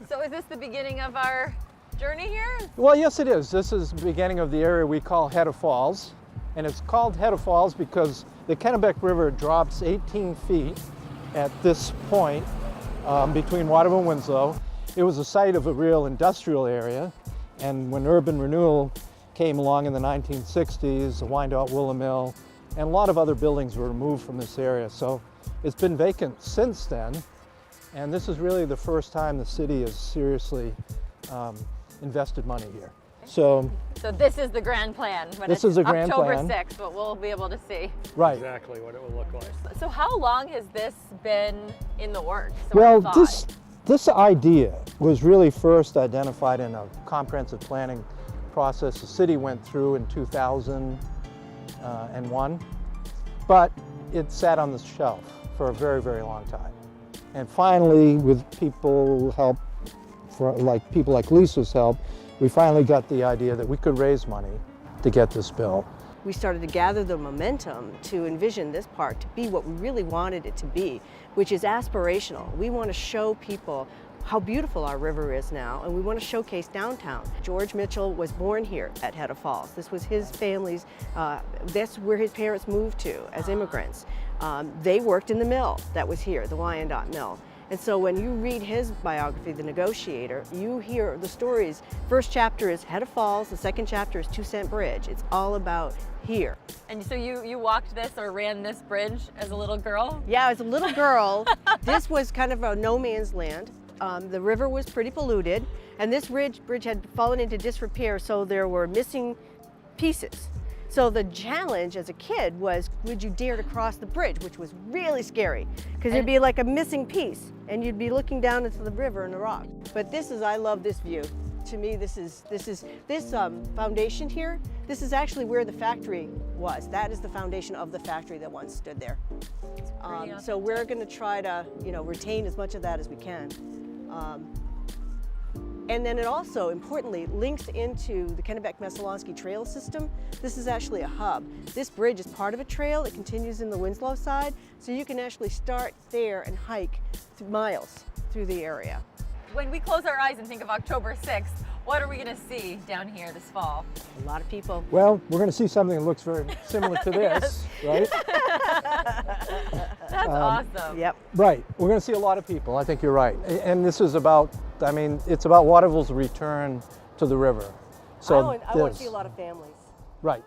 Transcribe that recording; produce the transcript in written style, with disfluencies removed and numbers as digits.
So is this the beginning of our journey here? Well, yes it is. This is the beginning of the area we call Head of Falls. And it's called Head of Falls because the Kennebec River drops 18 feet at this point between Waterville and Winslow. It was the site of a real industrial area, and when urban renewal came along in the 1960s, the Wyandotte Willow Mill, and a lot of other buildings were removed from this area. So it's been vacant since then, and this is really the first time the city has seriously invested money here. So this is the grand plan. This is a grand October plan. 6th, but we'll be able to see. Right. Exactly what it will look like. So how long has this been in the works? Well, this idea was really first identified in a comprehensive planning process the city went through in 2001, but it sat on the shelf for a very, very long time. And finally, with people like Lisa's help, we finally got the idea that we could raise money to get this built. We started to gather the momentum to envision this park to be what we really wanted it to be, which is aspirational. We want to show people how beautiful our river is now, and we want to showcase downtown. George Mitchell was born here at Head of Falls. This was his family's, that's where his parents moved to as immigrants. They worked in the mill that was here, the Wyandotte Mill. And so when you read his biography, The Negotiator, you hear the stories. First chapter is Head of Falls, the second chapter is 2 Cent Bridge. It's all about here. And so you walked this or ran this bridge as a little girl? Yeah, as a little girl, this was kind of a no man's land. The river was pretty polluted, and this bridge had fallen into disrepair, so there were missing pieces. So the challenge as a kid was, would you dare to cross the bridge, which was really scary, because it'd be like a missing piece, and you'd be looking down into the river and the rock. But I love this view. To me, this foundation here, this is actually where the factory was. That is the foundation of the factory that once stood there. So we're going to try to, retain as much of that as we can. And then it also, importantly, links into the Kennebec-Messalonskee trail system. This is actually a hub. This bridge is part of a trail. It continues in the Winslow side, so you can actually start there and hike miles through the area. When we close our eyes and think of October 6th, what are we going to see down here this fall? A lot of people. Well, we're going to see something that looks very similar to this, right? That's awesome. Yep. Right. We're going to see a lot of people. I think you're right. And this is about, it's about Waterville's return to the river. So I want to see a lot of families. Right.